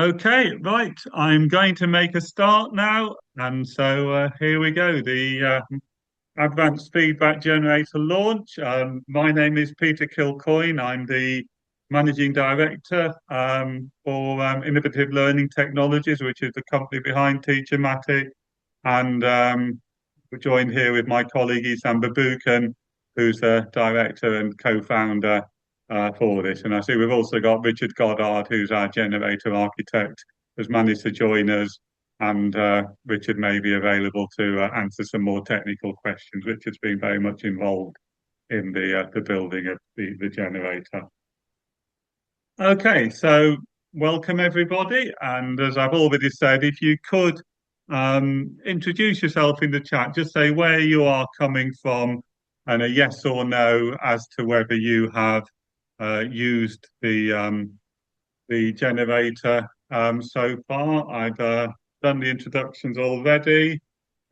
Okay, right. I'm going to make a start now. And so here we go. The Advanced Feedback Generator launch. My name is Peter Kilcoyne. I'm the Managing Director for Innovative Learning Technologies, which is the company behind TeacherMatic. And we're joined here with my colleague Isam Babukan, who's the director and co-founder for this. And I see we've also got Richard Goddard, who's our generator architect, has managed to join us. And Richard may be available to answer some more technical questions. Richard's been very much involved in the building of the generator. Okay, so welcome everybody. And as I've already said, if you could introduce yourself in the chat, just say where you are coming from and a yes or no as to whether you have used the generator so far. I've done the introductions already.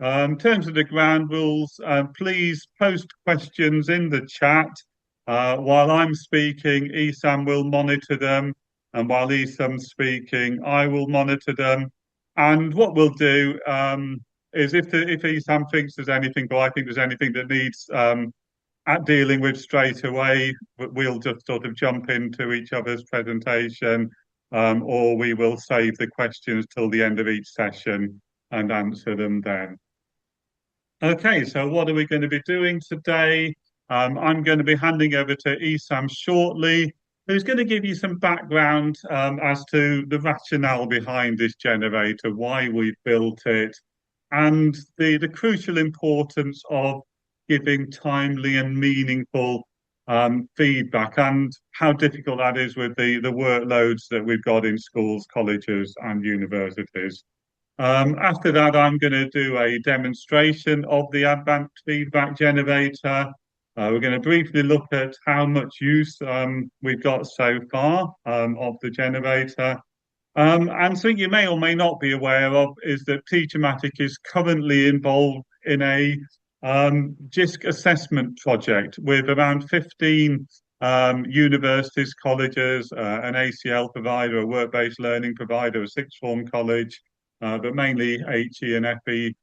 In terms of the ground rules, please post questions in the chat. While I'm speaking, Esam will monitor them. And while Esam's speaking, I will monitor them. And what we'll do is if Esam thinks there's anything, or I think there's anything that needs at dealing with straight away, we'll just sort of jump into each other's presentation, or we will save the questions till the end of each session and answer them then. Okay, so what are we going to be doing today? I'm going to be handing over to Esam shortly, who's going to give you some background as to the rationale behind this generator, why we built it, and the crucial importance of giving timely and meaningful feedback, and how difficult that is with the workloads that we've got in schools, colleges, and universities. After that, I'm going to do a demonstration of the Advanced Feedback Generator. We're going to briefly look at how much use we've got so far of the generator. And something you may or may not be aware of is that TeacherMatic is currently involved in a JISC assessment project with around 15 universities, colleges, an ACL provider, a work-based learning provider, a sixth form college, but mainly HE and FE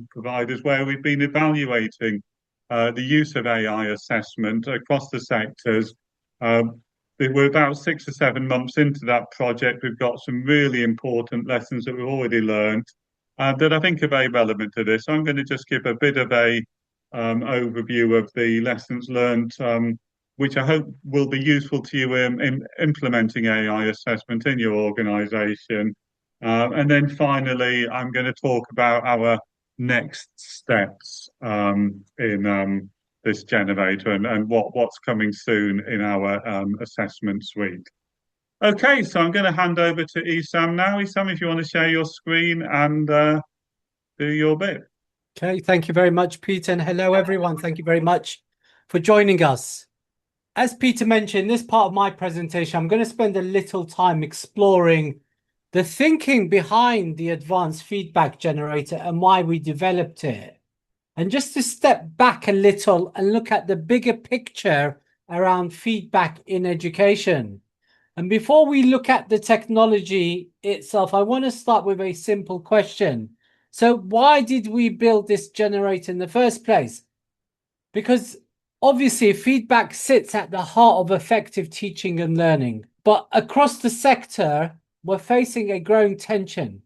providers, where we've been evaluating the use of AI assessment across the sectors. We're about 6 or 7 months into that project. We've got some really important lessons that we've already learned that I think are very relevant to this. So I'm going to just give a bit of a overview of the lessons learned, which I hope will be useful to you in implementing AI assessment in your organisation. And then finally, I'm going to talk about our next steps in this generator and what's coming soon in our assessment suite. Okay, so I'm going to hand over to Esam now. Esam, if you want to share your screen and do your bit. Okay, thank you very much, Peter, and hello everyone. Thank you very much for joining us. As Peter mentioned, this part of my presentation, I'm going to spend a little time exploring the thinking behind the Advanced Feedback Generator and why we developed it. And just to step back a little and look at the bigger picture around feedback in education. And before we look at the technology itself, I want to start with a simple question. So why did we build this generator in the first place? Because obviously feedback sits at the heart of effective teaching and learning. But across the sector, we're facing a growing tension.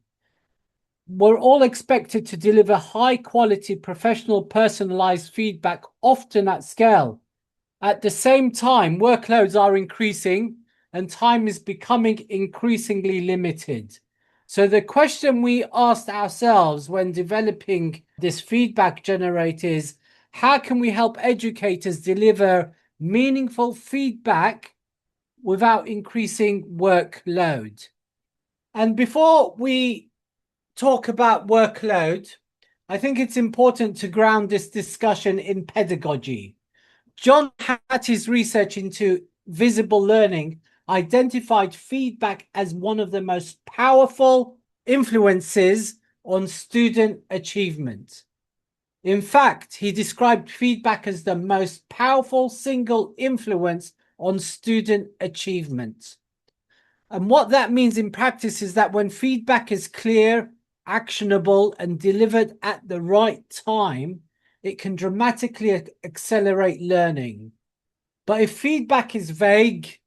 We're all expected to deliver high quality, professional, personalized feedback, often at scale. At the same time, workloads are increasing and time is becoming increasingly limited. So the question we asked ourselves when developing this feedback generator is, how can we help educators deliver meaningful feedback without increasing workload? And before we talk about workload, I think it's important to ground this discussion in pedagogy. John Hattie's research into visible learning identified feedback as one of the most powerful influences on student achievement. In fact, he described feedback as the most powerful single influence on student achievement. And what that means in practice is that when feedback is clear, actionable, and delivered at the right time, it can dramatically accelerate learning. But if feedback is vague,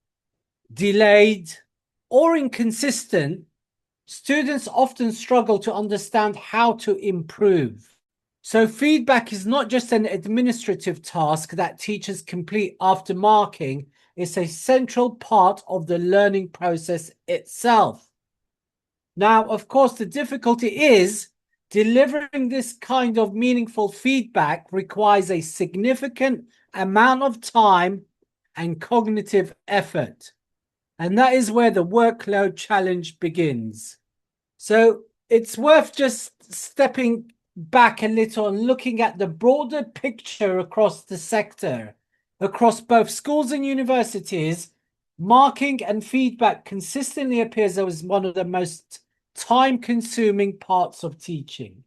delayed, or inconsistent, students often struggle to understand how to improve. So feedback is not just an administrative task that teachers complete after marking, it's a central part of the learning process itself. Now, of course, the difficulty is delivering this kind of meaningful feedback requires a significant amount of time and cognitive effort. And that is where the workload challenge begins. So it's worth just stepping back a little and looking at the broader picture across the sector. Across both schools and universities, marking and feedback consistently appears as one of the most time-consuming parts of teaching.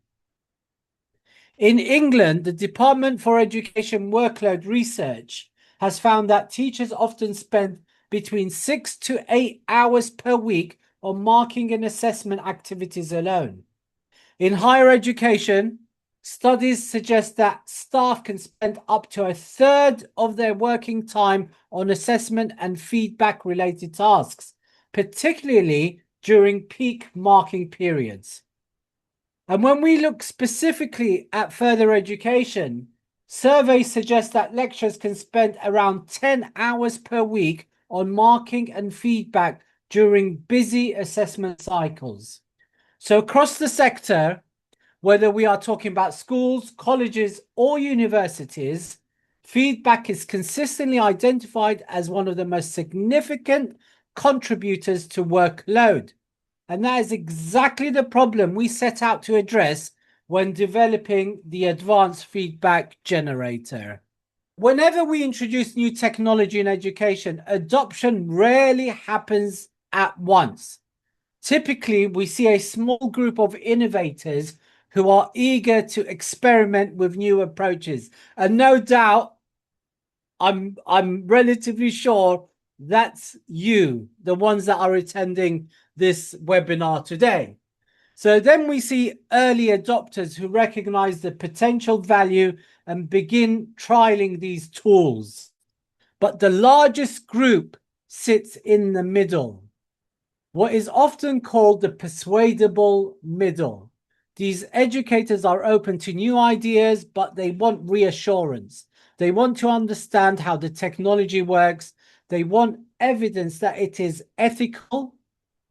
In England, the Department for Education Workload Research has found that teachers often spend between 6 to 8 hours per week on marking and assessment activities alone. In higher education, studies suggest that staff can spend up to a third of their working time on assessment and feedback related tasks, particularly during peak marking periods. And when we look specifically at further education, surveys suggest that lecturers can spend around 10 hours per week on marking and feedback during busy assessment cycles. So across the sector, whether we are talking about schools, colleges, or universities, feedback is consistently identified as one of the most significant contributors to workload. And that is exactly the problem we set out to address when developing the advanced feedback generator. Whenever we introduce new technology in education, adoption rarely happens at once. Typically, we see a small group of innovators who are eager to experiment with new approaches. And no doubt, I'm relatively sure that's you, the ones that are attending this webinar today. So then we see early adopters who recognize the potential value and begin trialing these tools. But the largest group sits in the middle, what is often called the persuadable middle. These educators are open to new ideas, but they want reassurance. They want to understand how the technology works. They want evidence that it is ethical,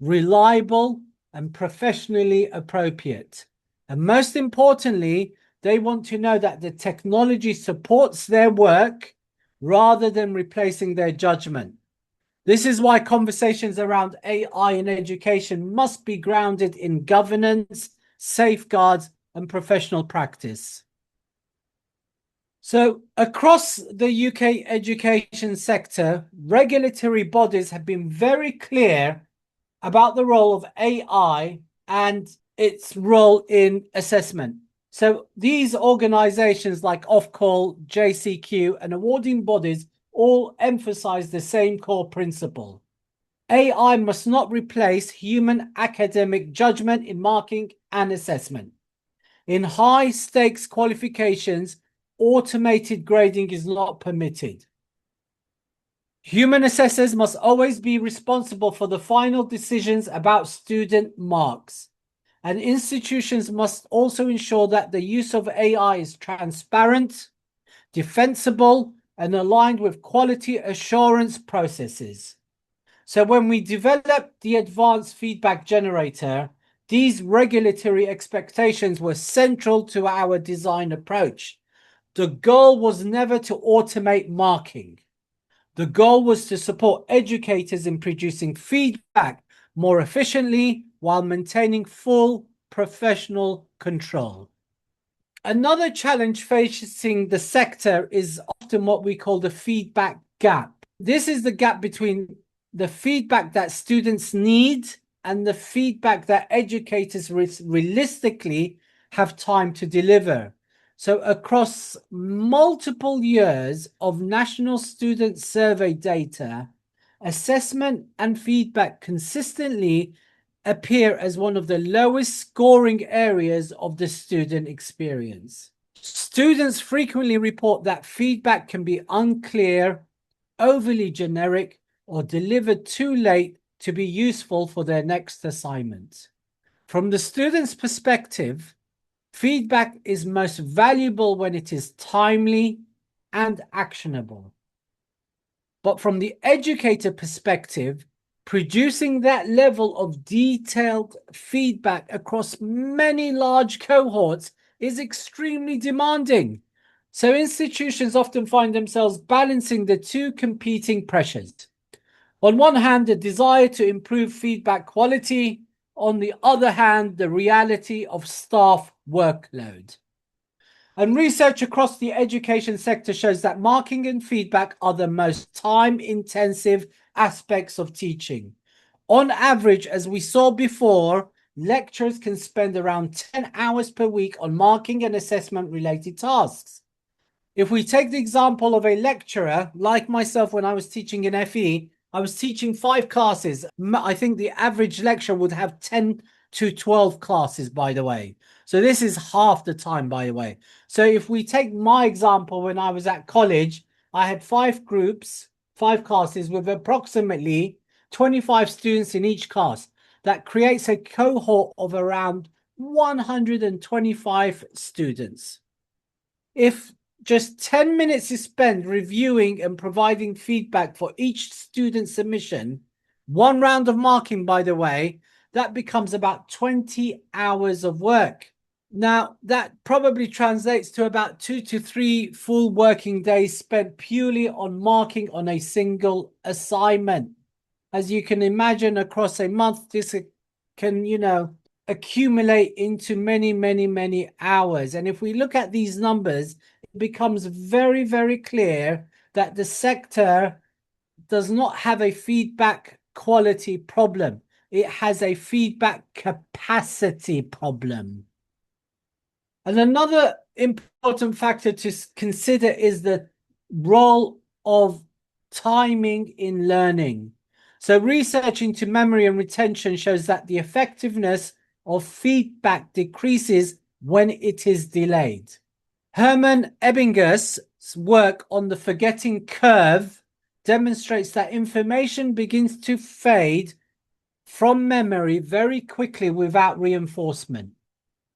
reliable, and professionally appropriate. And most importantly, they want to know that the technology supports their work rather than replacing their judgment. This is why conversations around AI in education must be grounded in governance, safeguards, and professional practice. So across the UK education sector, regulatory bodies have been very clear about the role of AI and its role in assessment. So these organizations like Ofqual, JCQ, and awarding bodies all emphasize the same core principle. AI must not replace human academic judgment in marking and assessment. In high stakes qualifications, automated grading is not permitted. Human assessors must always be responsible for the final decisions about student marks. And institutions must also ensure that the use of AI is transparent, defensible, and aligned with quality assurance processes. So when we developed the advanced feedback generator, these regulatory expectations were central to our design approach. The goal was never to automate marking. The goal was to support educators in producing feedback more efficiently while maintaining full professional control. Another challenge facing the sector is often what we call the feedback gap. This is the gap between the feedback that students need and the feedback that educators realistically have time to deliver. So across multiple years of national student survey data, assessment and feedback consistently appear as one of the lowest scoring areas of the student experience. Students frequently report that feedback can be unclear, overly generic, or delivered too late to be useful for their next assignment. From the student's perspective, feedback is most valuable when it is timely and actionable. But from the educator perspective, producing that level of detailed feedback across many large cohorts is extremely demanding. So institutions often find themselves balancing the two competing pressures. On one hand, the desire to improve feedback quality. On the other hand, the reality of staff workload. And research across the education sector shows that marking and feedback are the most time-intensive aspects of teaching. On average, as we saw before, lecturers can spend around 10 hours per week on marking and assessment-related tasks. If we take the example of a lecturer, like myself when I was teaching in FE, I was teaching 5 classes. I think the average lecturer would have 10 to 12 classes, by the way. So this is half the time, by the way. So if we take my example, when I was at college, I had 5 groups, 5 classes with approximately 25 students in each class. That creates a cohort of around 125 students. If just 10 minutes is spent reviewing and providing feedback for each student submission, 1 round of marking, by the way, that becomes about 20 hours of work. Now, that probably translates to about 2 to 3 full working days spent purely on marking on a single assignment. As you can imagine, across a month, this can, accumulate into many, many, many hours. And if we look at these numbers, it becomes very, very clear that the sector does not have a feedback quality problem. It has a feedback capacity problem. And another important factor to consider is the role of timing in learning. So research into memory and retention shows that the effectiveness of feedback decreases when it is delayed. Hermann Ebbinger's work on the forgetting curve demonstrates that information begins to fade from memory very quickly without reinforcement.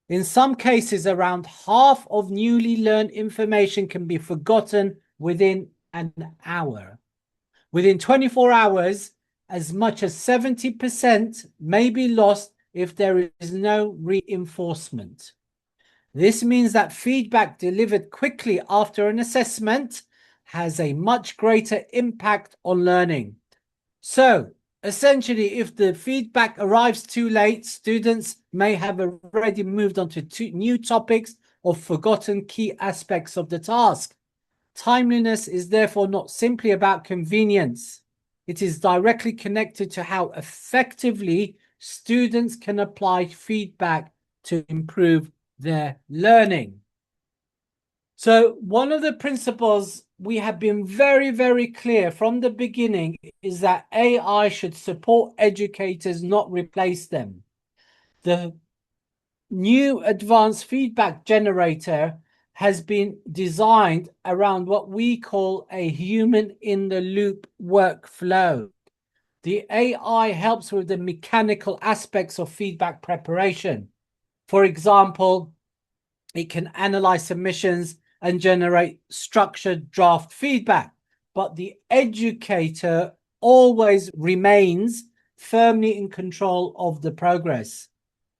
In some cases, around half of newly learned information can be forgotten within an hour. Within 24 hours, as much as 70% may be lost if there is no reinforcement. This means that feedback delivered quickly after an assessment has a much greater impact on learning. So, essentially, if the feedback arrives too late, students may have already moved on to new topics or forgotten key aspects of the task. Timeliness is therefore not simply about convenience. It is directly connected to how effectively students can apply feedback to improve their learning. So one of the principles we have been very, very clear from the beginning is that AI should support educators, not replace them. The new advanced feedback generator has been designed around what we call a human-in-the-loop workflow. The AI helps with the mechanical aspects of feedback preparation. For example, it can analyze submissions and generate structured draft feedback, but the educator always remains firmly in control of the progress.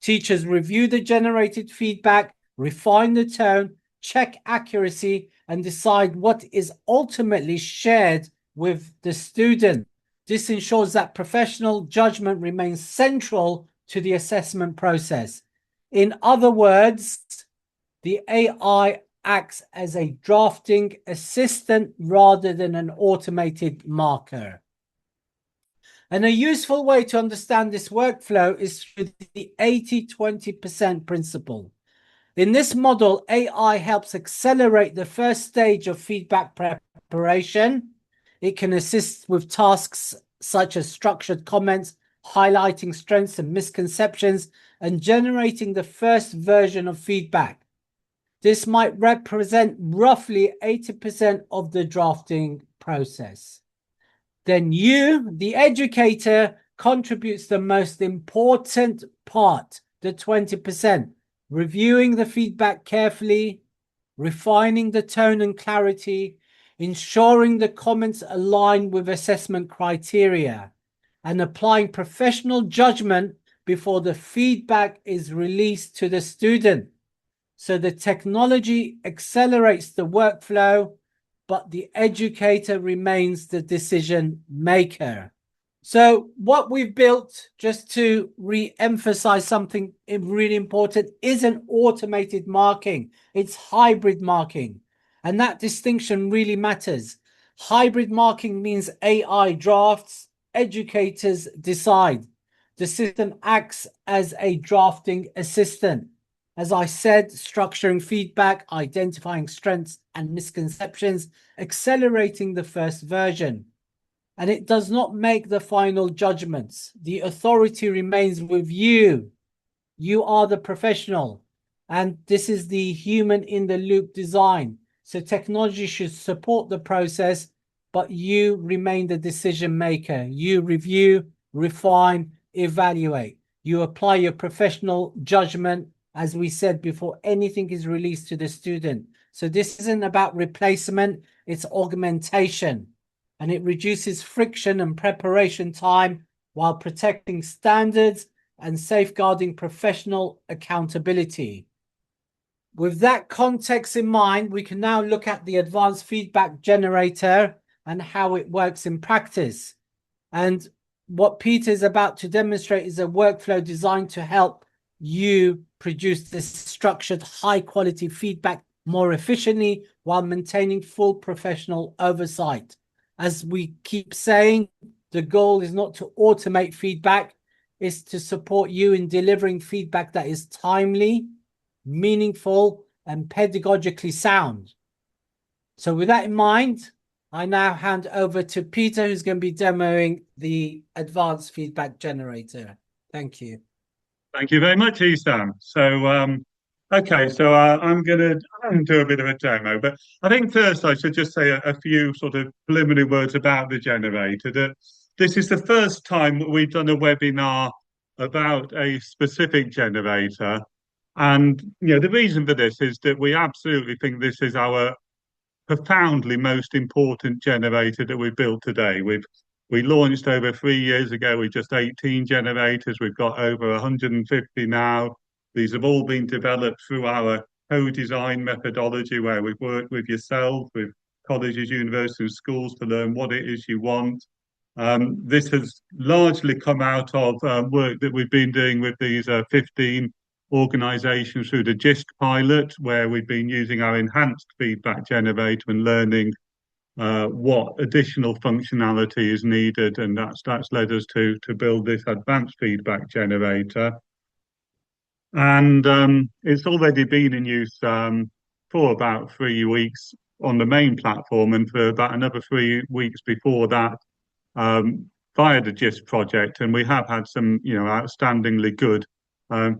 Teachers review the generated feedback, refine the tone, check accuracy, and decide what is ultimately shared with the student. This ensures that professional judgment remains central to the assessment process. In other words, the AI acts as a drafting assistant rather than an automated marker. And a useful way to understand this workflow is through the 80-20% principle. In this model, AI helps accelerate the first stage of feedback preparation. It can assist with tasks such as structured comments, highlighting strengths and misconceptions, and generating the first version of feedback. This might represent roughly 80% of the drafting process. Then you, the educator, contributes the most important part, the 20%, reviewing the feedback carefully, refining the tone and clarity, ensuring the comments align with assessment criteria, and applying professional judgment before the feedback is released to the student. So the technology accelerates the workflow, but the educator remains the decision maker. So what we've built, just to re-emphasize something really important, isn't automated marking. It's hybrid marking. And that distinction really matters. Hybrid marking means AI drafts, educators decide. The system acts as a drafting assistant. As I said, structuring feedback, identifying strengths and misconceptions, accelerating the first version. And it does not make the final judgments. The authority remains with you. You are the professional. And this is the human in the loop design. So technology should support the process, but you remain the decision maker. You review, refine, evaluate. You apply your professional judgment, as we said before anything is released to the student. So this isn't about replacement, it's augmentation. And it reduces friction and preparation time while protecting standards and safeguarding professional accountability. With that context in mind, we can now look at the advanced feedback generator and how it works in practice. And what Peter is about to demonstrate is a workflow designed to help you produce this structured, high-quality feedback more efficiently while maintaining full professional oversight. As we keep saying, the goal is not to automate feedback, it's to support you in delivering feedback that is timely, meaningful, and pedagogically sound. So with that in mind, I now hand over to Peter, who's going to be demoing the advanced feedback generator. Thank you. Thank you very much, Esam. Okay, so I'm going to do a bit of a demo, but I think first I should just say a few sort of preliminary words about the generator. That this is the first time that we've done a webinar about a specific generator, and the reason for this is that we absolutely think this is our profoundly most important generator that we've built today. We launched over 3 years ago with just 18 generators. We've got over 150 now. These have all been developed through our co-design methodology, where we've worked with yourself, with colleges, universities, and schools to learn what it is you want. This has largely come out of work that we've been doing with these 15 organisations through the GIST pilot, where we've been using our enhanced feedback generator and learning what additional functionality is needed, and that's led us to build this advanced feedback generator. And it's already been in use for about 3 weeks on the main platform, and for about another 3 weeks before that via the GIST project. And we have had some, outstandingly good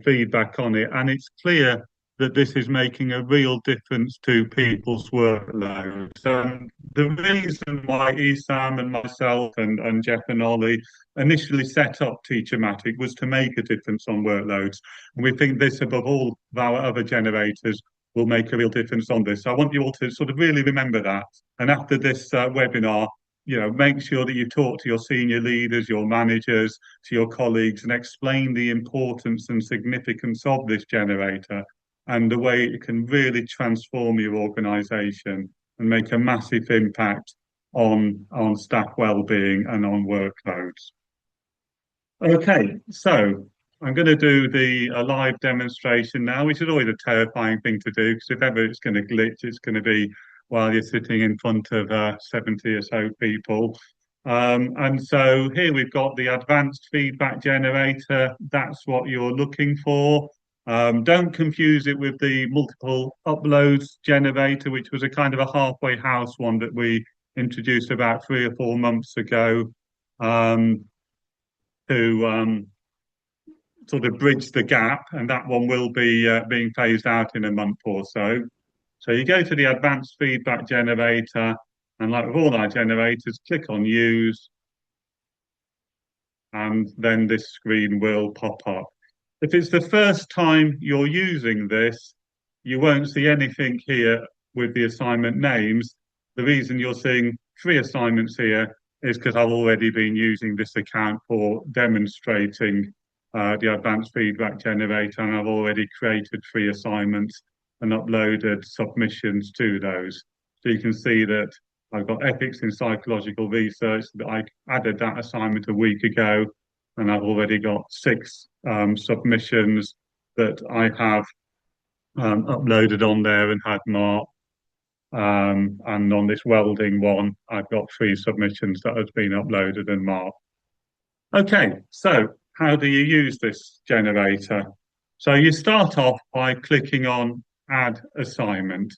feedback on it. And it's clear that this is making a real difference to people's workloads. The reason why Esam and myself and Jeff and Ollie initially set up TeacherMatic was to make a difference on workloads. And we think this, above all of our other generators, will make a real difference on this. So I want you all to sort of really remember that. And after this webinar, make sure that you talk to your senior leaders, your managers, to your colleagues, and explain the importance and significance of this generator and the way it can really transform your organisation and make a massive impact on staff well-being and on workloads. Okay, so I'm going to do a live demonstration now, which is always a terrifying thing to do, because if ever it's going to glitch, it's going to be while you're sitting in front of 70 or so people. And so here we've got the advanced feedback generator. That's what you're looking for. Don't confuse it with the multiple uploads generator, which was a kind of a halfway house one that we introduced about 3 or 4 months ago. um, to sort of bridge the gap, and that one will be being phased out in a month or so. So you go to the advanced feedback generator, and like with all our generators, click on Use, and then this screen will pop up. If it's the first time you're using this, you won't see anything here with the assignment names. The reason you're seeing 3 assignments here is because I've already been using this account for demonstrating the advanced feedback generator, and I've already created 3 assignments and uploaded submissions to those. So you can see that I've got ethics in psychological research that I added that assignment a week ago, and I've already got 6 submissions that I have uploaded on there and had marked. And on this welding one, I've got 3 submissions that have been uploaded and marked. Okay, so how do you use this generator? So you start off by clicking on Add Assignment.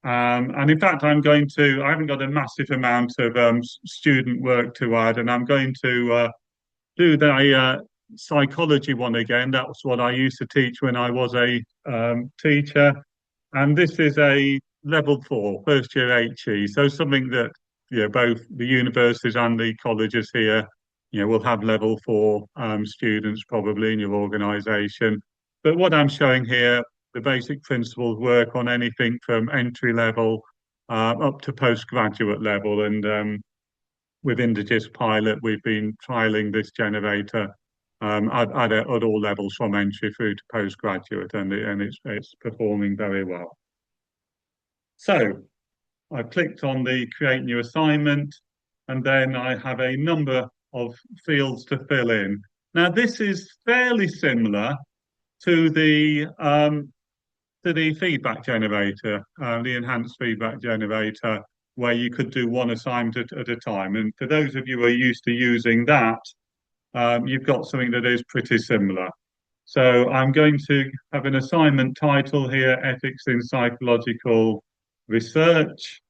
And in fact, I haven't got a massive amount of student work to add, and I'm going to do the psychology one again. That was what I used to teach when I was a teacher. And this is a level 4, first year HE. So something that, both the universities and the colleges here, will have level 4 students probably in your organisation. But what I'm showing here, the basic principles work on anything from entry level up to postgraduate level. And with Indigis Pilot, we've been trialing this generator at all levels from entry through to postgraduate, and it's performing very well. So I clicked on the Create New Assignment, and then I have a number of fields to fill in. Now, this is fairly similar to the feedback generator, the enhanced feedback generator, where you could do one assignment at a time. And for those of you who are used to using that, you've got something that is pretty similar. So I'm going to have an assignment title here, Ethics in Psychological Research.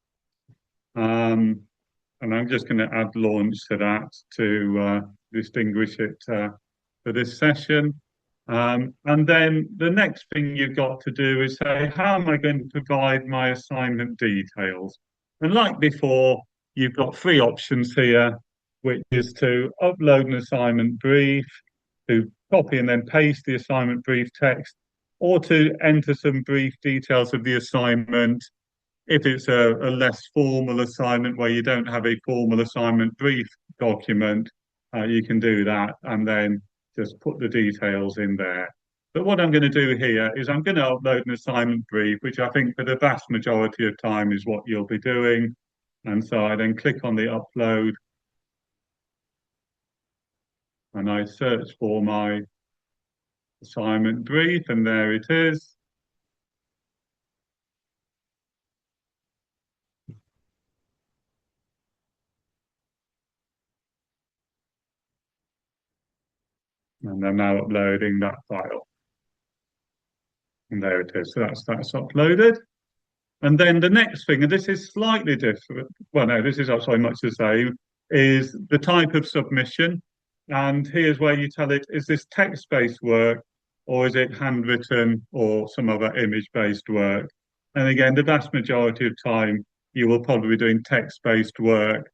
And I'm just going to add launch to that to distinguish it for this session. And then the next thing you've got to do is say, how am I going to provide my assignment details? And like before, you've got 3 options here, which is to upload an assignment brief, to copy and then paste the assignment brief text, or to enter some brief details of the assignment. If it's a less formal assignment where you don't have a formal assignment brief document, you can do that and then just put the details in there. But what I'm going to do here is I'm going to upload an assignment brief, which I think for the vast majority of time is what you'll be doing. And so I then click on the upload and I search for my assignment brief, and there it is. And I'm now uploading that file. And there it is. So that's uploaded. And then the next thing, and this is slightly different. Well, no, this is actually much the same, is the type of submission. And here's where you tell it, is this text-based work, or is it handwritten or some other image-based work? And again, the vast majority of time, you will probably be doing text-based work,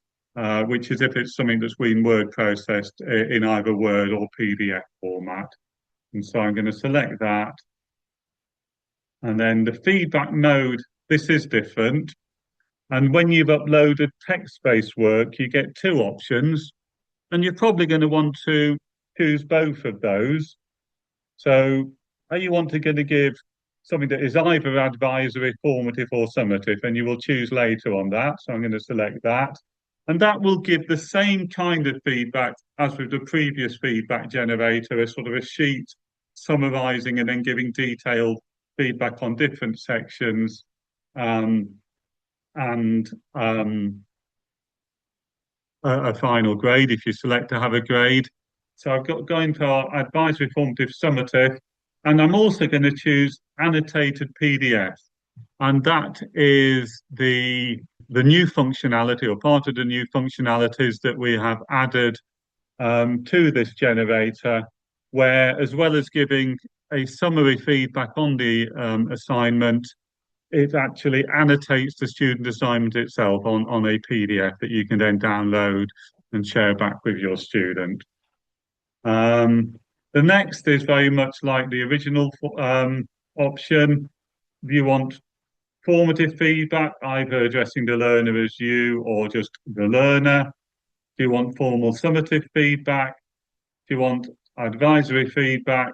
which is if it's something that's been word processed in either Word or PDF format. And so I'm going to select that. And then the feedback mode, this is different. And when you've uploaded text-based work, you get 2 options. And you're probably going to want to choose both of those. So are you going to give something that is either advisory, formative, or summative? And you will choose later on that. So I'm going to select that. And that will give the same kind of feedback as with the previous feedback generator, a sort of a sheet summarizing and then giving detailed feedback on different sections. A final grade if you select to have a grade. So I've got going for advisory, formative, summative, and I'm also going to choose annotated PDF. and that is the new functionality or part of the new functionalities that we have added to this generator, where as well as giving a summary feedback on the assignment, it actually annotates the student assignment itself on a PDF that you can then download and share back with your student. The next is very much like the original option. If you want formative feedback, either addressing the learner as you or just the learner. Do you want formal summative feedback? Do you want advisory feedback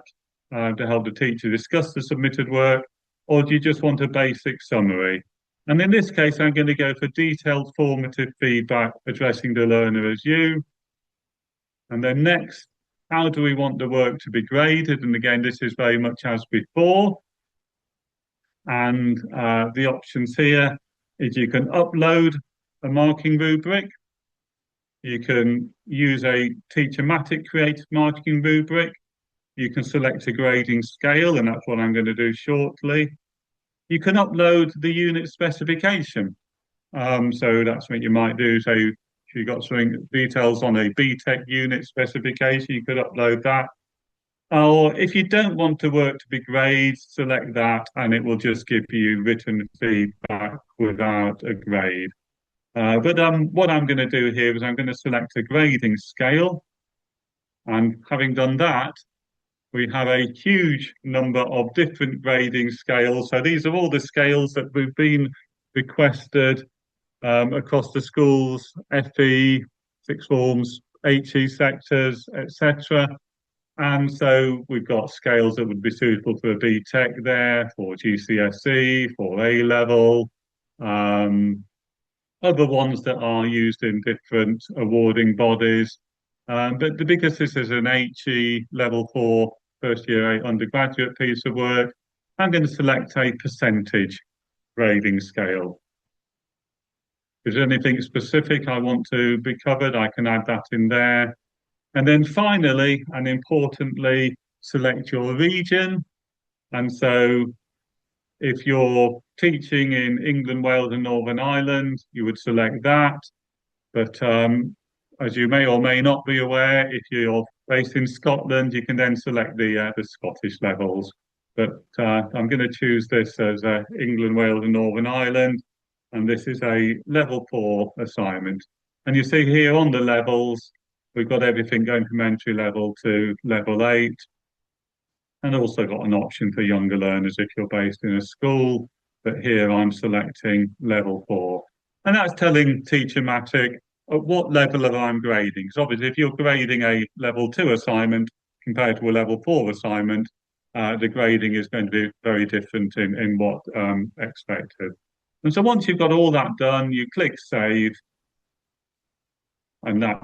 to help the teacher discuss the submitted work? Or do you just want a basic summary? And in this case, I'm going to go for detailed formative feedback addressing the learner as you. And then next, how do we want the work to be graded? And again, this is very much as before. And the options here is you can upload a marking rubric. You can use a TeacherMatic created marking rubric. You can select a grading scale, and that's what I'm going to do shortly. You can upload the unit specification. So that's what you might do. So if you've got something details on a BTEC unit specification, you could upload that. Or if you don't want the work to be graded, select that and it will just give you written feedback without a grade. But what I'm going to do here is I'm going to select a grading scale. And having done that, we have a huge number of different grading scales. So these are all the scales that we've been requested across the schools, FE, sixth forms, HE sectors, etc. And so we've got scales that would be suitable for a BTEC there, for GCSE, for A level, other ones that are used in different awarding bodies. But because this is an HE level 4 first year 8 undergraduate piece of work, I'm going to select a percentage grading scale. If there's anything specific I want to be covered, I can add that in there. And then finally, and importantly, select your region. And so if you're teaching in England, Wales, and Northern Ireland, you would select that. But as you may or may not be aware, if you're based in Scotland, you can then select the Scottish levels. But I'm going to choose this as England, Wales, and Northern Ireland. And this is a level 4 assignment. And you see here on the levels, we've got everything going from entry level to level 8. And also got an option for younger learners if you're based in a school. But here I'm selecting level 4. And that's telling TeacherMatic at what level of I'm grading. Because obviously if you're grading a level 2 assignment compared to a level 4 assignment, the grading is going to be very different in what expected. And so once you've got all that done, you click save, and that.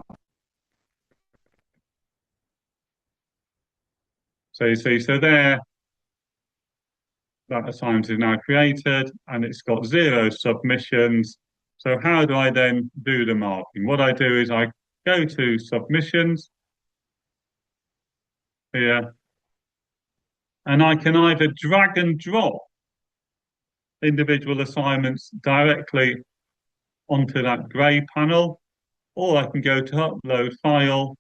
So you see, so there, that assignment is now created, and it's got 0 submissions. So how do I then do the marking? What I do is I go to submissions here, and I can either drag and drop individual assignments directly onto that grey panel, or I can go to upload file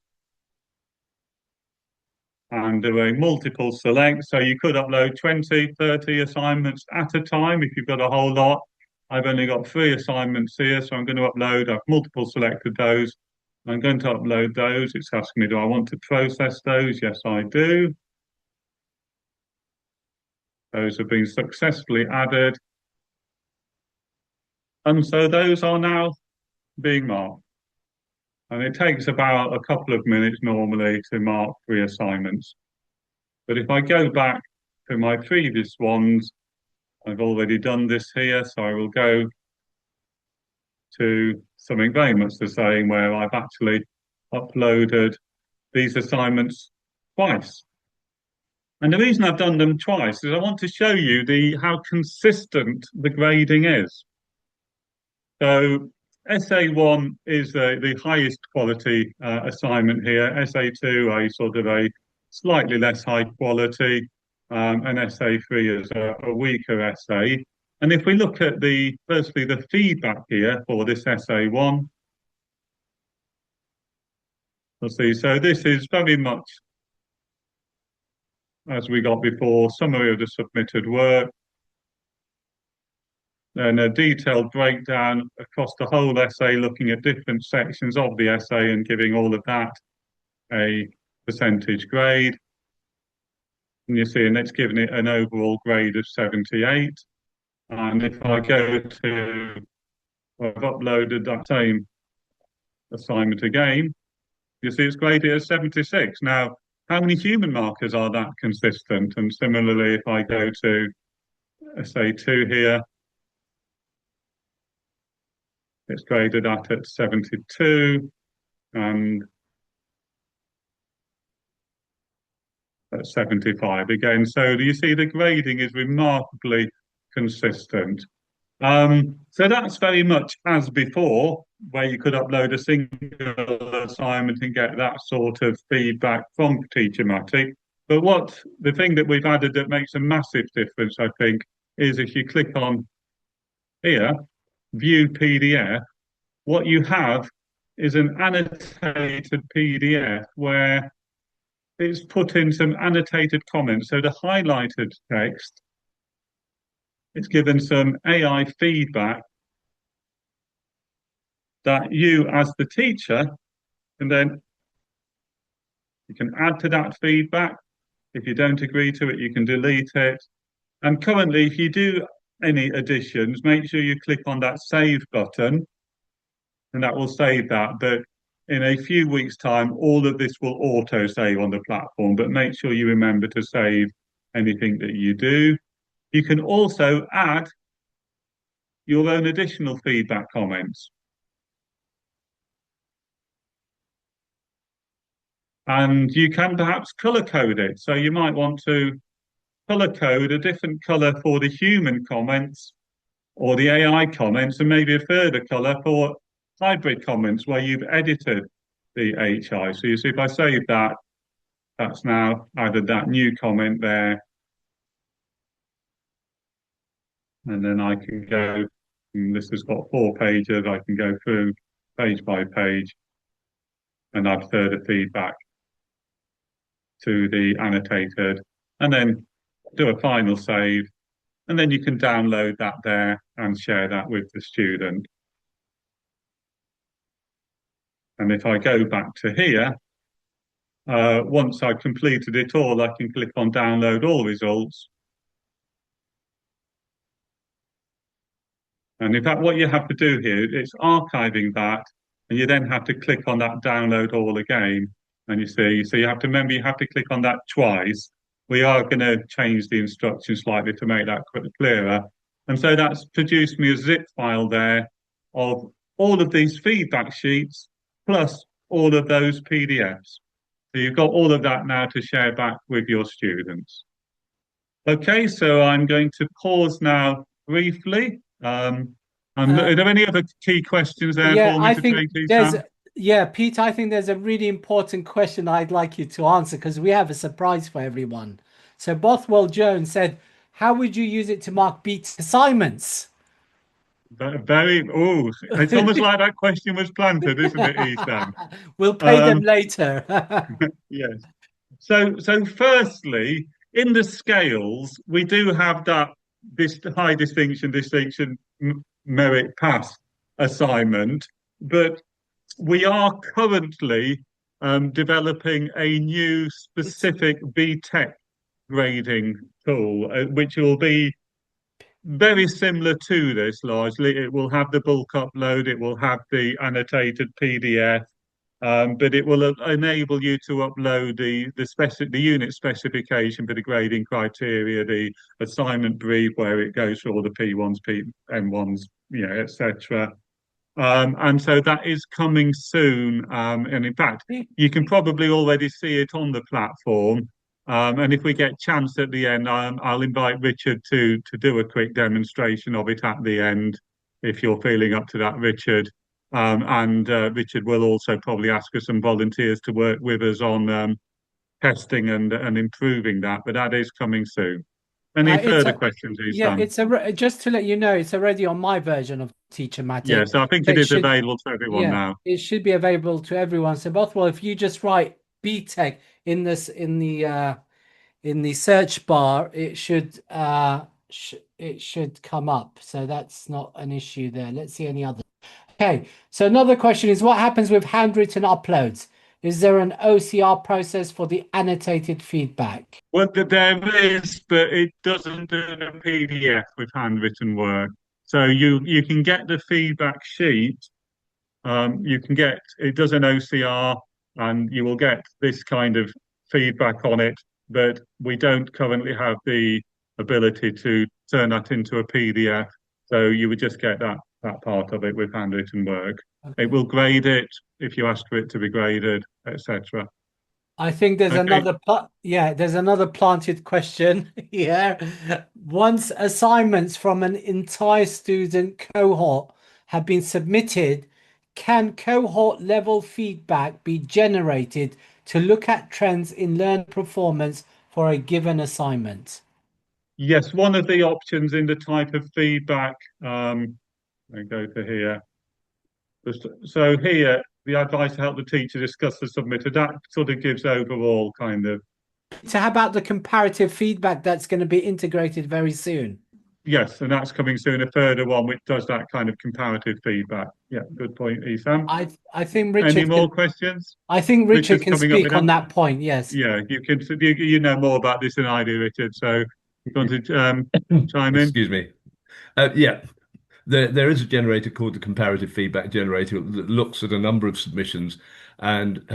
and do a multiple select. So you could upload 20, 30 assignments at a time if you've got a whole lot. I've only got 3 assignments here, so I'm going to upload. I've multiple selected those. I'm going to upload those. It's asking me, do I want to process those? Yes, I do. Those have been successfully added. And so those are now being marked. And it takes about a couple of minutes normally to mark 3 assignments. But if I go back to my previous ones, I've already done this here, so I will go to something very much the same where I've actually uploaded these assignments twice. And the reason I've done them twice is I want to show you how consistent the grading is. So SA1 is the highest quality assignment here. SA2, a sort of a slightly less high quality, and SA3 is a weaker essay. And if we look at firstly, the feedback here for this essay one, we'll see. So this is very much as we got before, summary of the submitted work, then a detailed breakdown across the whole essay, looking at different sections of the essay and giving all of that a percentage grade. And you see, and it's given it an overall grade of 78. And if I go to, I've uploaded that same assignment again, you see it's graded as 76. Now, how many human markers are that consistent? And similarly, if I go to essay 2 here, it's graded at 72 and at 75 again. So do you see the grading is remarkably consistent? So that's very much as before, where you could upload a single assignment and get that sort of feedback from TeacherMatic. But the thing that we've added that makes a massive difference, I think, is if you click on here, View PDF, what you have is an annotated PDF where it's put in some annotated comments. So the highlighted text, it's given some AI feedback that you as the teacher can then you can add to that feedback. If you don't agree to it, you can delete it. And currently, if you do any additions, make sure you click on that save button and that will save that. But in a few weeks' time, all of this will auto save on the platform, but make sure you remember to save anything that you do. You can also add your own additional feedback comments. And you can perhaps color code it. So you might want to color code a different color for the human comments or the AI comments, and maybe a further color for hybrid comments where you've edited the HI. So you see, if I save that, that's now added that new comment there. And then I can go, this has got 4 pages, I can go through page by page and add further feedback to the annotated, and then do a final save. And then you can download that there and share that with the student. And if I go back to here, once I've completed it all, I can click on download all results. And in fact, what you have to do here, it's archiving that, and you then have to click on that download all again. And you see, so you have to remember, you have to click on that twice. We are going to change the instructions slightly to make that clearer. And so that's produced me a zip file there of all of these feedback sheets, plus all of those PDFs. So you've got all of that now to share back with your students. Okay, so I'm going to pause now briefly. Are there any other key questions there Yeah, for me I to think take, there's, Sam? yeah, Pete, I think there's a really important question I'd like you to answer because we have a surprise for everyone. So Bothwell Jones said, how would you use it to mark beat assignments? It's almost like that question was planted, isn't it, Ethan? We'll pay them Um, later. yes. So firstly, in the scales, we do have this high distinction, merit pass assignment, but we are currently developing a new specific BTEC grading tool, which will be very similar to this largely. It will have the bulk upload, it will have the annotated PDF, but it will enable you to upload the unit specification for the grading criteria, the assignment brief where it goes through all the P1s, PM1s, etc. And so that is coming soon. And in fact, you can probably already see it on the platform. And if we get chance at the end, I'll invite Richard to do a quick demonstration of it at the end, if you're feeling up to that, Richard. And Richard will also probably ask for some volunteers to work with us on testing and improving that, but that is coming soon. Any It's further a questions, yeah, Isam? just to let you know, it's already on my version of TeacherMatic. Yes, I think So it it is should, available to everyone yeah, now. it should be available to everyone. So Bothwell, if you just write BTEC in this in the search bar, it should come up. So that's not an issue there. Let's see any other. Okay, so another question is what happens with handwritten uploads? Is there an OCR process for the annotated feedback? Well, there is, but it doesn't do the PDF with handwritten work. So you can get the feedback sheet. You can get it does an OCR, and you will get this kind of feedback on it. But we don't currently have the ability to turn that into a PDF. So you would just get that part of it with handwritten work. It Okay. will grade it if you ask for it to be graded, etc. I think there's Okay. there's another planted question here. Once assignments from an entire student cohort have been submitted, can cohort level feedback be generated to look at trends in learning performance for a given assignment? Yes, one of the options in the type of feedback, I go to here. So here, the advice to help the teacher discuss the submitted, that sort of gives overall kind of, So how about the comparative feedback that's going to be integrated very soon? yes, and that's coming soon, a further one which does that kind of comparative feedback. Yeah, good point, Esam. I think Any Richard more can questions? I think Richard Richard's can coming up with speak on that. that point. Yes. Yeah, you know more about this than I do, Richard. So you want to chime in? Excuse me. Yeah, there is a generator called the comparative feedback generator that looks at a number of submissions, when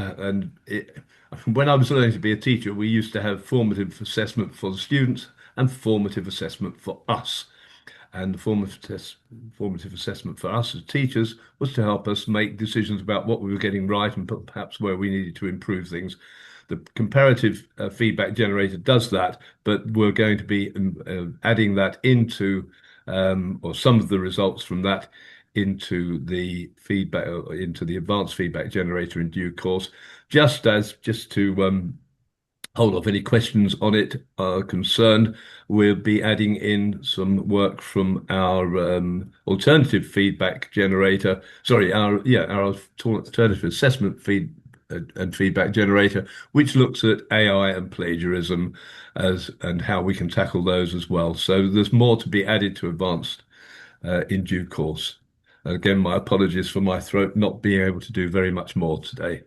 I was learning to be a teacher, we used to have formative assessment for the students and formative assessment for us. And the formative assessment for us as teachers was to help us make decisions about what we were getting right and perhaps where we needed to improve things. The comparative feedback generator does that, but we're going to be adding that into, or some of the results from that into the feedback, into the advanced feedback generator in due course, just to hold off any questions on it are concerned. We'll be adding in some work from our alternative feedback generator. Sorry, our alternative assessment and feedback generator, which looks at AI and plagiarism and how we can tackle those as well. So there's more to be added to advanced in due course. Again, my apologies for my throat not being able to do very much more today.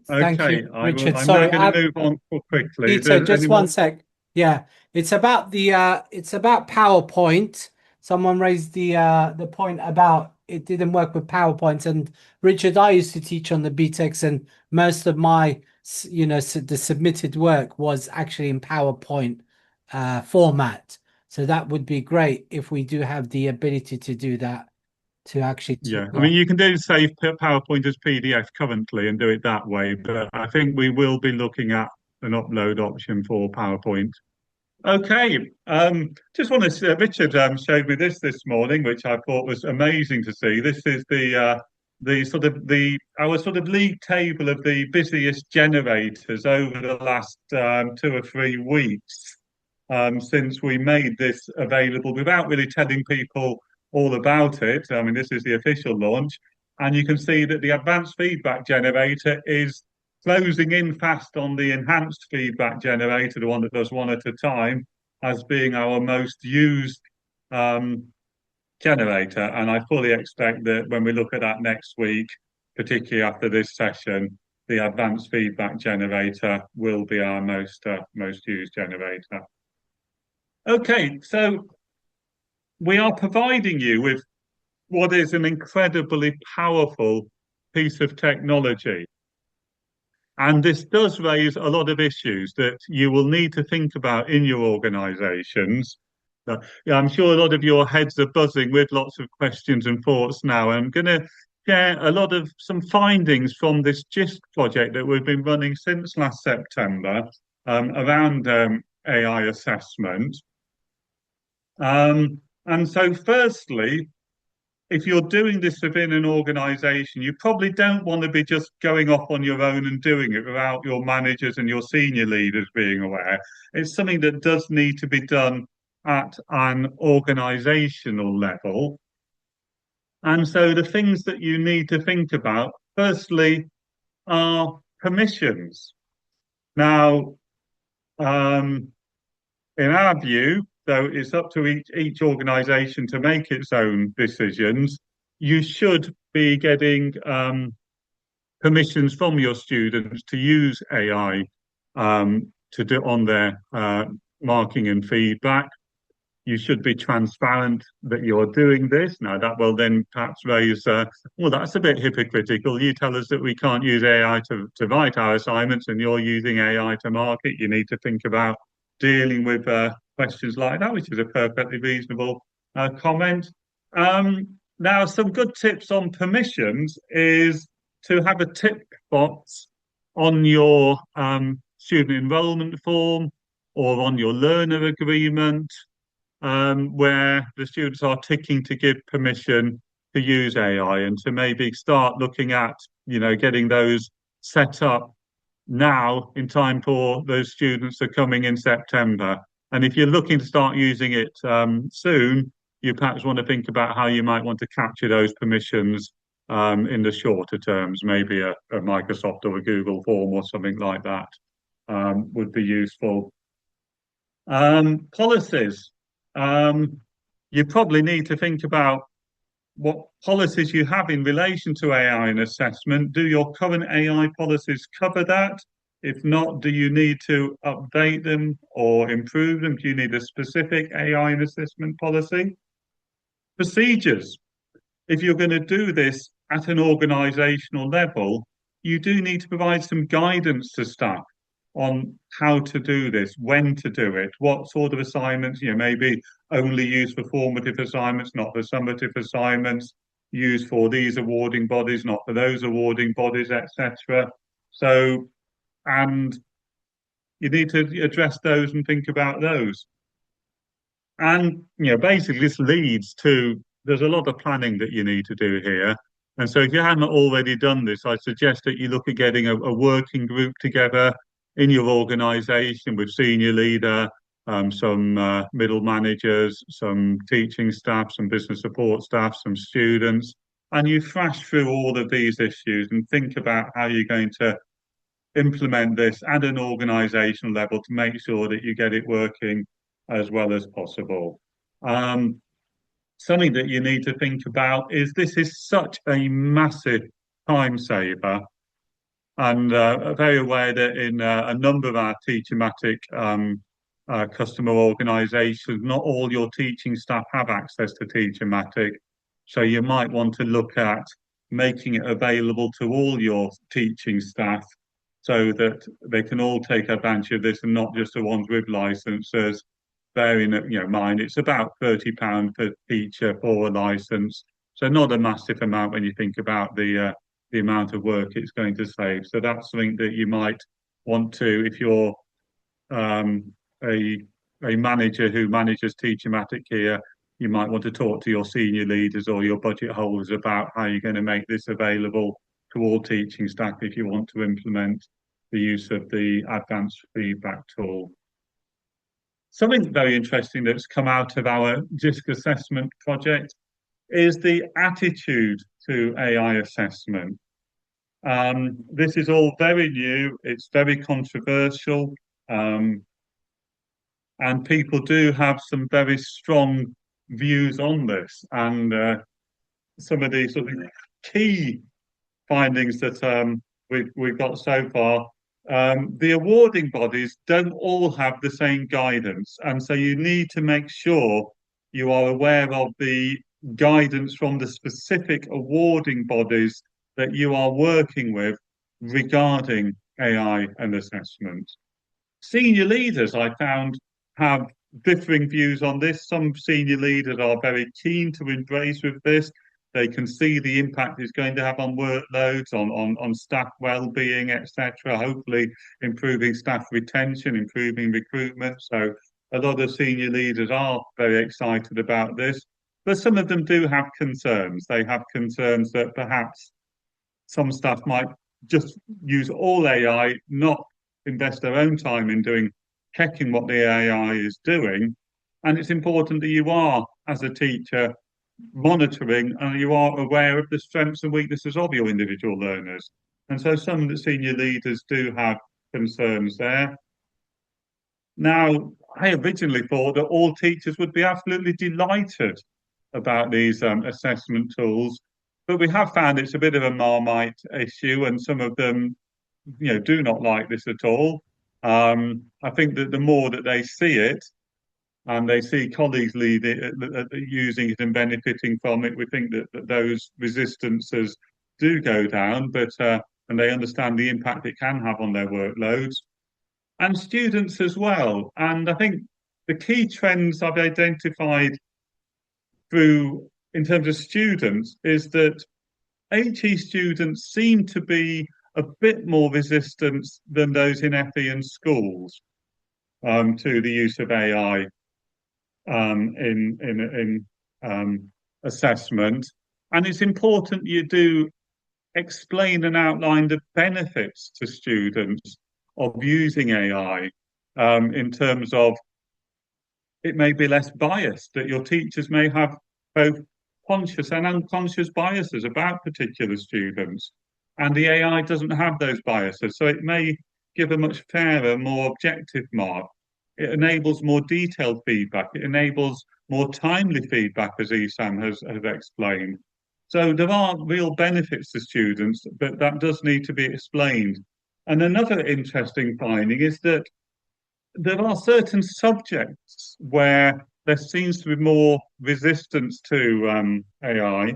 Thank Okay, you, Richard. I'm now Sorry, going to move on quickly. Is Peter, there any just one more? sec. Yeah, it's about PowerPoint. Someone raised the point about it didn't work with PowerPoint. And Richard, I used to teach on the BTECs, and most of my the submitted work was actually in PowerPoint format. So that would be great if we do have the ability to do that to actually Yeah, I yeah. mean, you can do save PowerPoint as PDF currently and do it that way, but I think we will be looking at an upload option for PowerPoint. Okay, just want to say, Richard showed me this morning, which I thought was amazing to see. This is the sort of the our sort of league table of the busiest generators over the last 2 or 3 weeks since we made this available without really telling people all about it. I mean, this is the official launch, and you can see that the advanced feedback generator is closing in fast on the enhanced feedback generator, the one that does one at a time, as being our most used um, generator. And I fully expect that when we look at that next week, particularly after this session, the advanced feedback generator will be our most used generator. Okay, so we are providing you with what is an incredibly powerful piece of technology. And this does raise a lot of issues that you will need to think about in your organizations. Yeah, I'm sure a lot of your heads are buzzing with lots of questions and thoughts now. I'm going to share a lot of some findings from this GIST project that we've been running since last September around AI assessment. And so, firstly, if you're doing this within an organization, you probably don't want to be just going off on your own and doing it without your managers and your senior leaders being aware. It's something that does need to be done at an organizational level. And so the things that you need to think about, firstly, are permissions. Now, in our view, though it's up to each organisation to make its own decisions, you should be getting permissions from your students to use AI to do on their marking and feedback. You should be transparent that you're doing this. Now, that will then perhaps raise, well, that's a bit hypocritical. You tell us that we can't use AI to write our assignments and you're using AI to mark it. You need to think about dealing with questions like that, which is a perfectly reasonable comment. Now, some good tips on permissions is to have a tick box on your student enrollment form or on your learner agreement, where the students are ticking to give permission to use AI and to maybe start looking at, getting those set up now in time for those students that are coming in September. And if you're looking to start using it soon, you perhaps want to think about how you might want to capture those permissions in the shorter terms, maybe a Microsoft or a Google form or something like that would be useful. Policies. You probably need to think about what policies you have in relation to AI and assessment. Do your current AI policies cover that? If not, do you need to update them or improve them? Do you need a specific AI and assessment policy? Procedures. If you're going to do this at an organizational level, you do need to provide some guidance to staff on how to do this, when to do it, what sort of assignments, maybe only used for formative assignments, not for summative assignments, used for these awarding bodies, not for those awarding bodies, etc. So, and you need to address those and think about those. And, basically this leads to, there's a lot of planning that you need to do here. And so if you haven't already done this, I suggest that you look at getting a working group together in your organisation with senior leader, some middle managers, some teaching staff, some business support staff, some students, and you thrash through all of these issues and think about how you're going to implement this at an organisational level to make sure that you get it working as well as possible. Something that you need to think about is this is such a massive time saver. And very aware that in a number of our TeacherMatic customer organisations, not all your teaching staff have access to TeacherMatic. So you might want to look at making it available to all your teaching staff so that they can all take advantage of this and not just the ones with licenses. Bearing in mind, it's about £30 per teacher for a license. So not a massive amount when you think about the amount of work it's going to save. So that's something that you might want to, if you're a manager who manages TeacherMatic here, you might want to talk to your senior leaders or your budget holders about how you're going to make this available to all teaching staff if you want to implement the use of the advanced feedback tool. Something very interesting that's come out of our DISC assessment project is the attitude to AI assessment. This is all very new, it's very controversial, and people do have some very strong views on this. And some of the sort of key findings that we've got so far, the awarding bodies don't all have the same guidance. And so you need to make sure you are aware of the guidance from the specific awarding bodies that you are working with regarding AI and assessment. Senior leaders, I found, have differing views on this. Some senior leaders are very keen to embrace with this. They can see the impact it's going to have on workloads, on staff well-being, etc. Hopefully improving staff retention, improving recruitment. So a lot of senior leaders are very excited about this. but some of them do have concerns. They have concerns that perhaps some staff might just use all AI, not invest their own time in checking what the AI is doing. And it's important that you are, as a teacher, monitoring and you are aware of the strengths and weaknesses of your individual learners. And so some of the senior leaders do have concerns there. Now, I originally thought that all teachers would be absolutely delighted about these assessment tools, but we have found it's a bit of a Marmite issue, and some of them, do not like this at all. I think that the more that they see it, and they see colleagues using it and benefiting from it, we think that those resistances do go down, and they understand the impact it can have on their workloads and students as well. And I think the key trends I've identified in terms of students is that HE students seem to be a bit more resistant than those in FE and schools to the use of AI in assessment. And it's important you do explain and outline the benefits to students of using AI in terms of it may be less biased, that your teachers may have both conscious and unconscious biases about particular students. And the AI doesn't have those biases. So it may give a much fairer, more objective mark. It enables more detailed feedback. It enables more timely feedback, as Esam has explained. So there are real benefits to students, but that does need to be explained. And another interesting finding is that there are certain subjects where there seems to be more resistance to AI.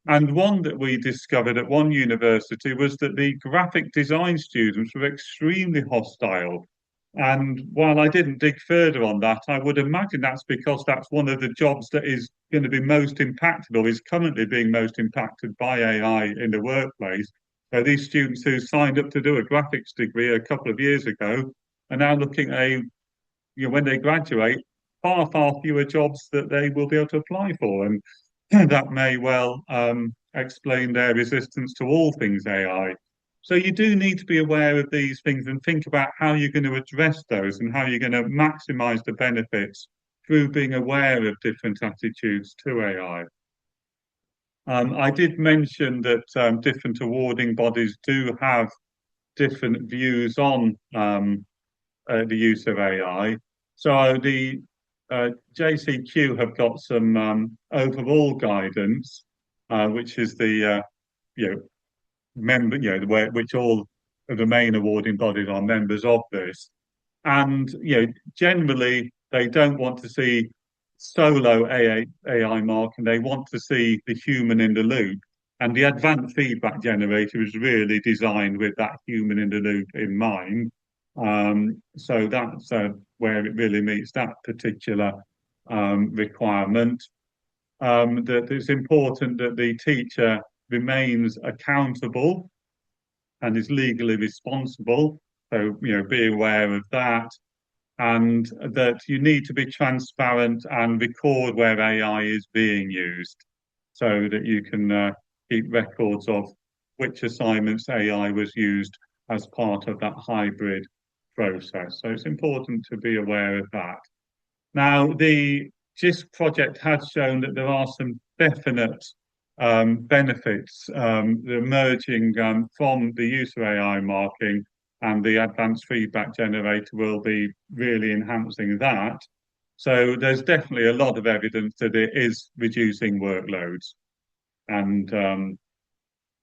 And one that we discovered at one university was that the graphic design students were extremely hostile. And while I didn't dig further on that, I would imagine that's because that's one of the jobs that is going to be most impacted or is currently being most impacted by AI in the workplace. So these students who signed up to do a graphics degree a couple of years ago are now looking at when they graduate, far, far fewer jobs that they will be able to apply for. And that may well explain their resistance to all things AI. So you do need to be aware of these things and think about how you're going to address those and how you're going to maximize the benefits through being aware of different attitudes to AI. I did mention that different awarding bodies do have different views on the use of AI. So the JCQ have got some overall guidance, which is the which all of the main awarding bodies are members of this. And generally they don't want to see solo AI mark, and they want to see the human in the loop. And the advanced feedback generator is really designed with that human in the loop in mind. So that's where it really meets that particular requirement. That it's important that the teacher remains accountable and is legally responsible. So, be aware of that. And that you need to be transparent and record where AI is being used so that you can keep records of which assignments AI was used as part of that hybrid process. So it's important to be aware of that. Now, the JISC project has shown that there are some definite benefits emerging from the use of AI marking, and the advanced feedback generator will be really enhancing that. So there's definitely a lot of evidence that it is reducing workloads, and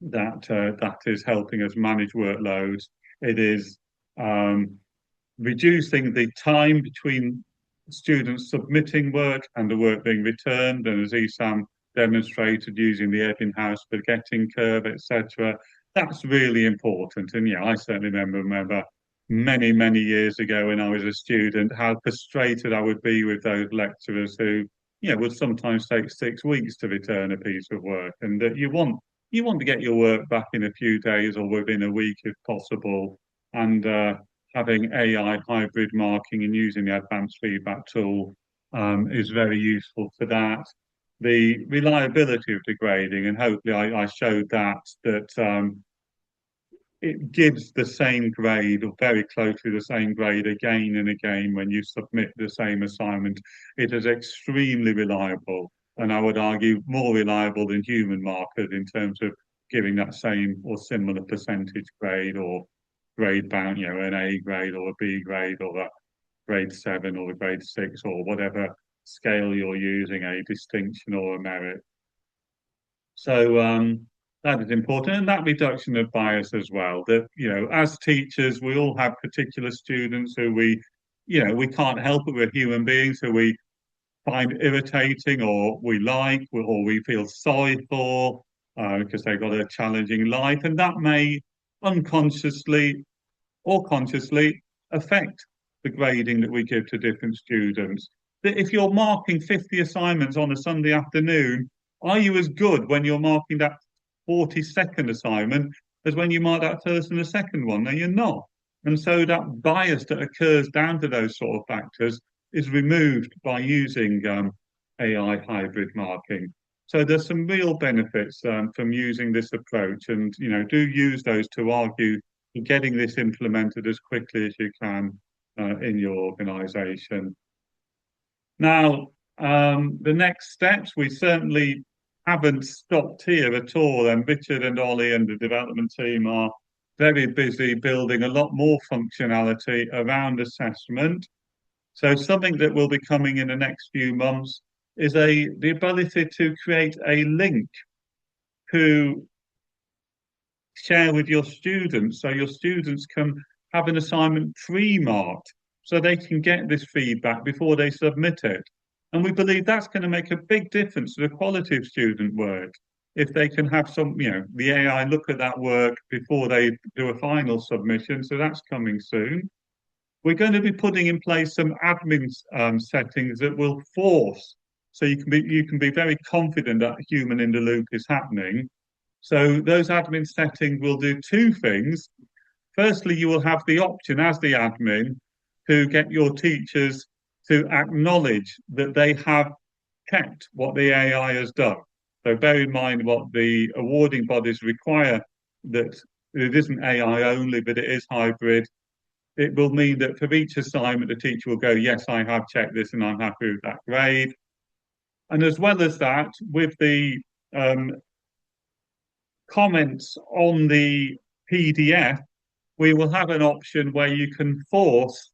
that is helping us manage workloads. It is reducing the time between students submitting work and the work being returned, and as Esam demonstrated using the Ebbinghaus forgetting curve, etc. That's really important. And I certainly remember many, many years ago when I was a student, how frustrated I would be with those lecturers who, would sometimes take 6 weeks to return a piece of work, and that you want to get your work back in a few days or within a week if possible. And having AI hybrid marking and using the advanced feedback tool is very useful for that. the reliability of the grading, and hopefully I showed that it gives the same grade or very closely the same grade again and again when you submit the same assignment. It is extremely reliable, and I would argue more reliable than human markers in terms of giving that same or similar percentage grade or grade bound, an A grade or a B grade or a grade 7 or a grade 6 or whatever scale you're using, a distinction or a merit. So that is important, and that reduction of bias as well. That as teachers, we all have particular students who we can't help it. We're human beings who we find irritating, or we like, or we feel sorry for because they've got a challenging life, and that may unconsciously or consciously affect the grading that we give to different students. That if you're marking 50 assignments on a Sunday afternoon, are you as good when you're marking that 42nd assignment as when you mark that first and the second one? No, you're not. And so that bias that occurs down to those sort of factors is removed by using AI hybrid marking. So there's some real benefits from using this approach, and do use those to argue for getting this implemented as quickly as you can in your organisation. Now, the next steps, we certainly haven't stopped here at all, and Richard and Ollie and the development team are very busy building a lot more functionality around assessment. So something that will be coming in the next few months is the ability to create a link to share with your students, so your students can have an assignment pre-marked, so they can get this feedback before they submit it. And we believe that's going to make a big difference to the quality of student work if they can have the AI look at that work before they do a final submission. So that's coming soon. We're going to be putting in place some admin settings that will force, so you can be very confident that human in the loop is happening. So those admin settings will do two things. Firstly, you will have the option as the admin to get your teachers to acknowledge that they have checked what the AI has done. So bear in mind what the awarding bodies require, that it isn't AI only, but it is hybrid. It will mean that for each assignment, the teacher will go, yes, I have checked this and I'm happy with that grade. And as well as that, with the comments on the PDF, we will have an option where you can force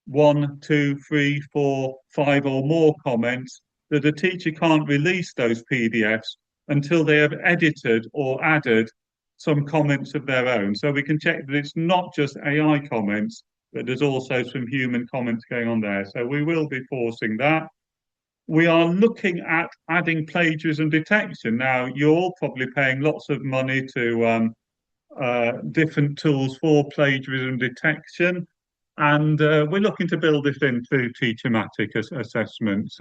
1, 2, 3, 4, 5 or more comments, that the teacher can't release those PDFs until they have edited or added some comments of their own. So we can check that it's not just AI comments, but there's also some human comments going on there. So we will be forcing that. We are looking at adding plagiarism detection. Now, you're all probably paying lots of money to different tools for plagiarism detection. And we're looking to build this into TeacherMatic assessments.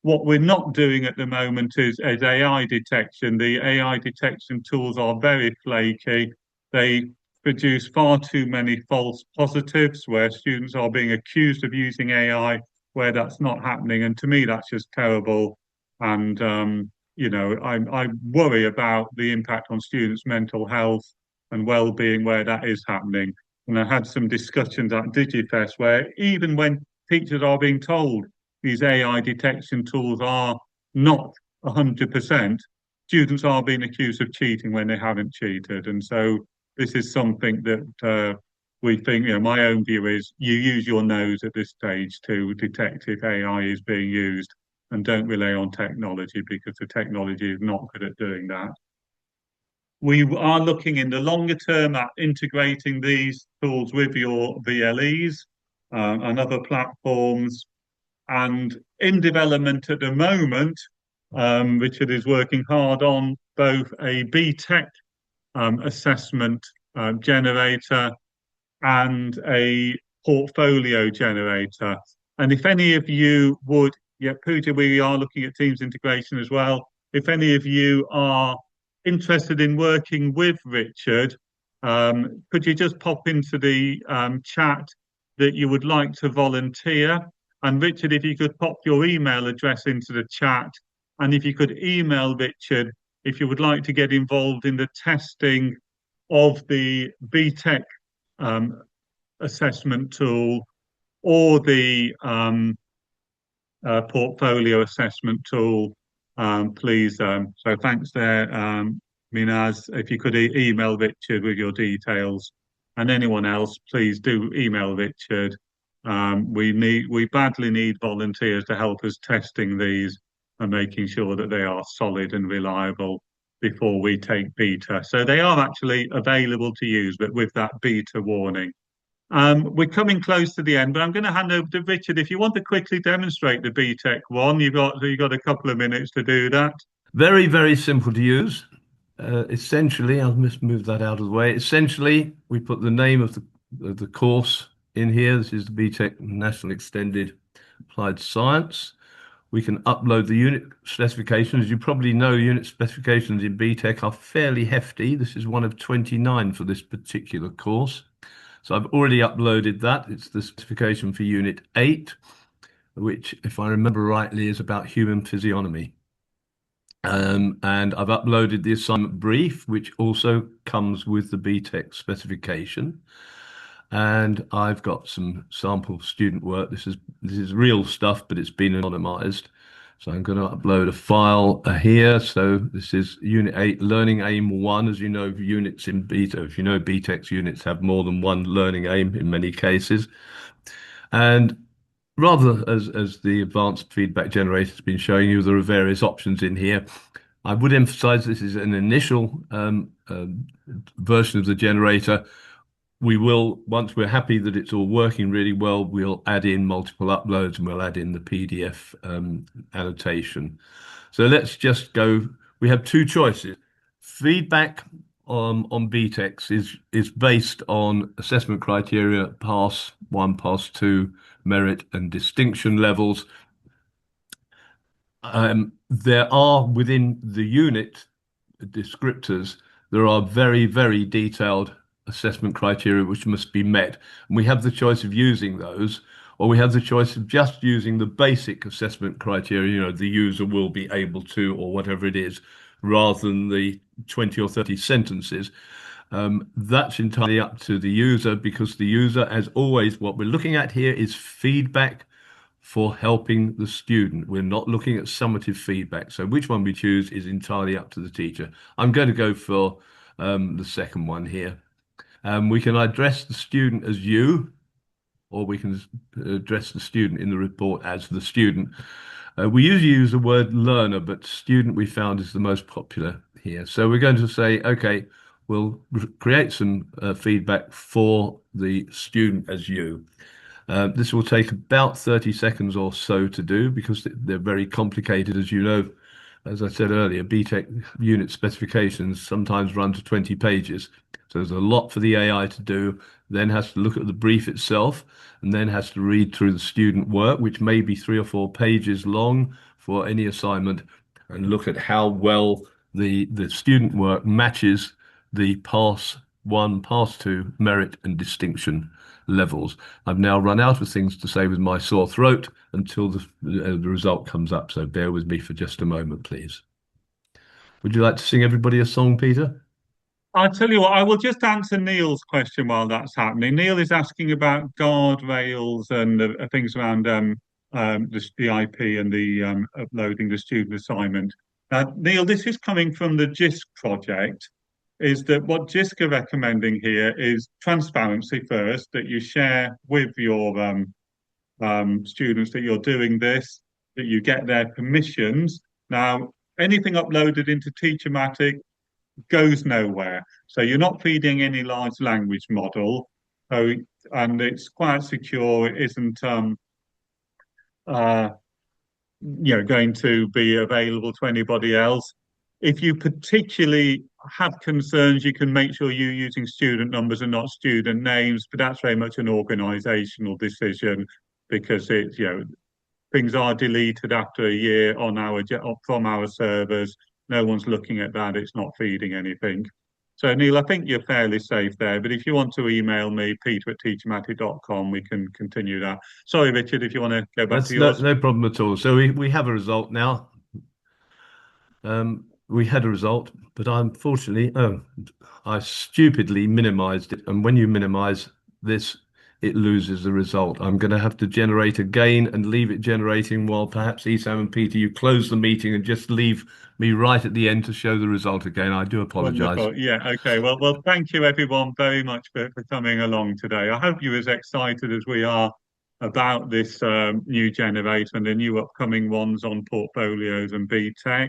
What we're not doing at the moment is AI detection. The AI detection tools are very flaky. They produce far too many false positives where students are being accused of using AI where that's not happening. And to me, that's just terrible. And, I worry about the impact on students' mental health and well-being where that is happening. And I had some discussions at DigiFest where even when teachers are being told these AI detection tools are not 100%, students are being accused of cheating when they haven't cheated. And so this is something that we think, my own view is you use your nose at this stage to detect if AI is being used, and don't rely on technology because the technology is not good at doing that. We are looking in the longer term at integrating these tools with your VLEs and other platforms. And in development at the moment, Richard is working hard on both a BTEC assessment generator and a portfolio generator. And if any of you would, Pooja, we are looking at Teams integration as well. If any of you are interested in working with Richard, could you just pop into the chat that you would like to volunteer? And Richard, if you could pop your email address into the chat, And if you could email Richard if you would like to get involved in the testing of the BTEC assessment tool or the portfolio assessment tool, please. So thanks there, Minaz. If you could email Richard with your details, and anyone else, please do email Richard. We badly need volunteers to help us testing these and making sure that they are solid and reliable before we take beta. So they are actually available to use, but with that beta warning. We're coming close to the end, but I'm going to hand over to Richard. If you want to quickly demonstrate the BTEC one, you've got a couple of minutes to do that. Very, very simple to use. Essentially, I'll just move that out of the way. Essentially, we put the name of the course in here. This is the BTEC National Extended Applied Science. We can upload the unit specifications. As you probably know, unit specifications in BTEC are fairly hefty. This is one of 29 for this particular course. So I've already uploaded that. It's the specification for Unit 8, which, if I remember rightly, is about human physiognomy. And I've uploaded the assignment brief, which also comes with the BTEC specification. And I've got some sample student work. This is real stuff, but it's been anonymized. So I'm going to upload a file here. So this is Unit 8, Learning Aim 1. As you know, units in beta, if you know BTEC's units have more than one learning aim in many cases. And rather, as the advanced feedback generator has been showing you, there are various options in here. I would emphasize this is an initial version of the generator. We will, once we're happy that it's all working really well, we'll add in multiple uploads and we'll add in the PDF annotation. So let's just go. We have two choices. Feedback on BTECs is based on assessment criteria, pass 1, pass 2, merit and distinction levels. There are within the unit descriptors, there are very, very detailed assessment criteria which must be met. And we have the choice of using those, or we have the choice of just using the basic assessment criteria, you know, the user will be able to, or whatever it is, rather than the 20 or 30 sentences. That's entirely up to the user, because the user, as always, what we're looking at here is feedback for helping the student. We're not looking at summative feedback. So which one we choose is entirely up to the teacher. I'm going to go for the second one here. We can address the student as you, or we can address the student in the report as the student. We usually use the word learner, but student we found is the most popular here. So we're going to say, okay, we'll create some feedback for the student as you. This will take about 30 seconds or so to do, because they're very complicated, as you know. As I said earlier, BTEC unit specifications sometimes run to 20 pages. So there's a lot for the AI to do, then has to look at the brief itself, and then has to read through the student work, which may be 3 or 4 pages long for any assignment, and look at how well the student work matches the pass 1, pass 2 merit and distinction levels. I've now run out of things to say with my sore throat until the result comes up, so bear with me for just a moment, please. Would you like to sing everybody a song, Peter? I'll tell you what, I will just answer Neil's question while that's happening. Neil is asking about guardrails and things around the IP and the uploading the student assignment. Neil, this is coming from the JISC project. Is that what JISC are recommending here is transparency first, that you share with your students that you're doing this, that you get their permissions. Now, anything uploaded into TeacherMatic goes nowhere. So you're not feeding any large language model. So, and it's quite secure. It isn't going to be available to anybody else. If you particularly have concerns, you can make sure you're using student numbers and not student names, but that's very much an organizational decision, because things are deleted after a year from our servers. No one's looking at that. It's not feeding anything. So Neil, I think you're fairly safe there. But if you want to email me, peter@teachermatic.com, we can continue that. Sorry, Richard, if you want to go back to yours. No problem at all. So we have a result now. We had a result, but unfortunately, I stupidly minimized it. And when you minimize this, it loses the result. I'm going to have to generate again and leave it generating while perhaps Esam and Peter, you close the meeting and just leave me right at the end to show the result again. I do apologize. Wonderful. Yeah. Okay. Well, thank you everyone very much for coming along today. I hope you're as excited as we are about this new generator and the new upcoming ones on portfolios and BTEC.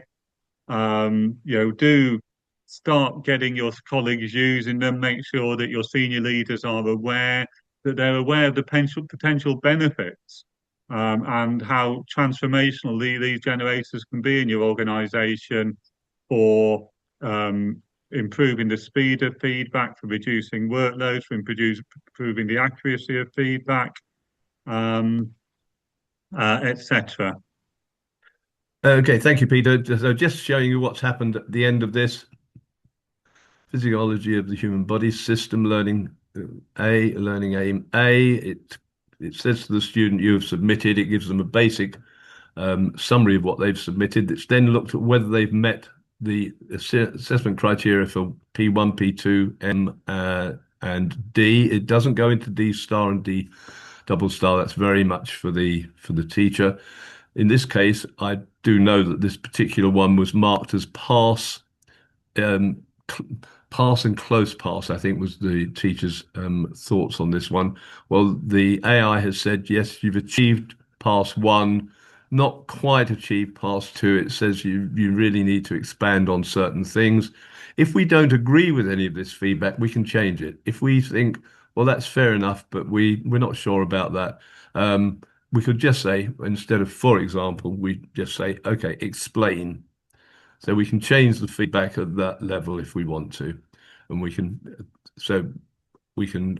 Do start getting your colleagues using them. Make sure that your senior leaders are aware that they're aware of the potential benefits and how transformational these generators can be in your organization for improving the speed of feedback, for reducing workloads, for improving the accuracy of feedback, um, etc. Okay, thank you, Peter. So just showing you what's happened at the end of this. Physiology of the human body, system learning learning aim A. It says to the student you have submitted. It gives them a basic summary of what they've submitted. It's then looked at whether they've met the assessment criteria for P1, P2, M, and D. It doesn't go into D star and D double star. That's very much for the teacher. In this case, I do know that this particular one was marked as pass. Pass and close pass, I think, was the teacher's thoughts on this one. Well, the AI has said, yes, you've achieved pass one, not quite achieved pass two. It says you really need to expand on certain things. If we don't agree with any of this feedback, we can change it. If we think, well, that's fair enough, but we're not sure about that, we could just say, instead of, for example, we just say, okay, explain. So we can change the feedback at that level if we want to. And we can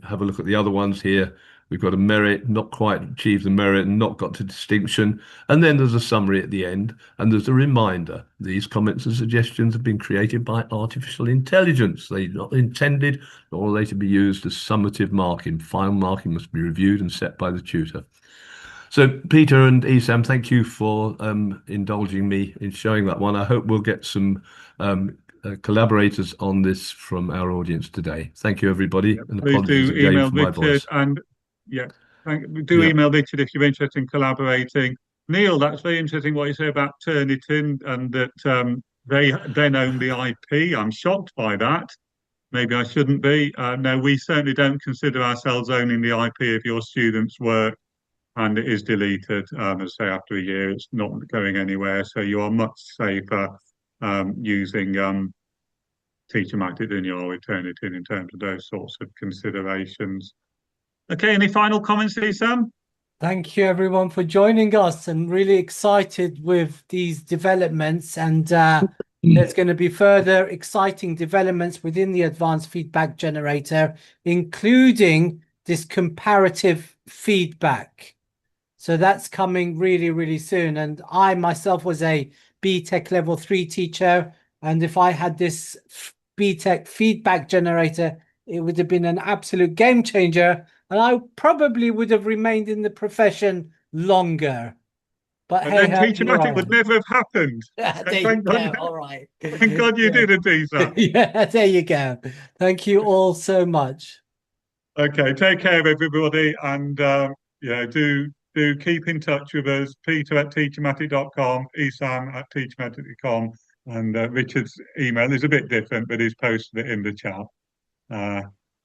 have a look at the other ones here. We've got a merit, not quite achieved the merit, and not got to distinction. And then there's a summary at the end, and there's a reminder. These comments and suggestions have been created by artificial intelligence. They're not intended, nor are they to be used as summative marking. Final marking must be reviewed and set by the tutor. So, Peter and Esam, thank you for indulging me in showing that one. I hope we'll get some collaborators on this from our audience today. Thank you, everybody, Yeah, and please apologies do again email for my Richard voice. and yeah, do Yeah. email Richard if you're interested in collaborating. Neil, that's very interesting what you say about Turnitin and that they then own the IP. I'm shocked by that. Maybe I shouldn't be. No, we certainly don't consider ourselves owning the IP of your students' work, and it is deleted. As I say, after a year, it's not going anywhere. So you are much safer using TeacherMatic than you are with Turnitin in terms of those sorts of considerations. Okay, any final comments, Sam? Thank you everyone for joining us, and really excited with these developments, and there's going to be further exciting developments within the advanced feedback generator, including this comparative feedback. So that's coming really, really soon. And I myself was a BTEC level 3 teacher, and if I had this BTEC feedback generator, it would have been an absolute game changer, and I probably would have remained in the profession longer. But And hey, then here I TeacherMatic would am. never have happened. There you Thank God, go. All right. thank God you Yeah. did it, Isa. Yeah, there you go. Thank you all so much. Okay, take care, everybody, and do keep in touch with us. Peter at teachermatic.com, Esam at teachermatic.com, and Richard's email is a bit different, but he's posted it in the chat.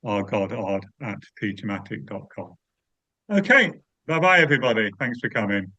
rgodod at teachermatic.com. Okay, bye bye, everybody. Thanks for coming.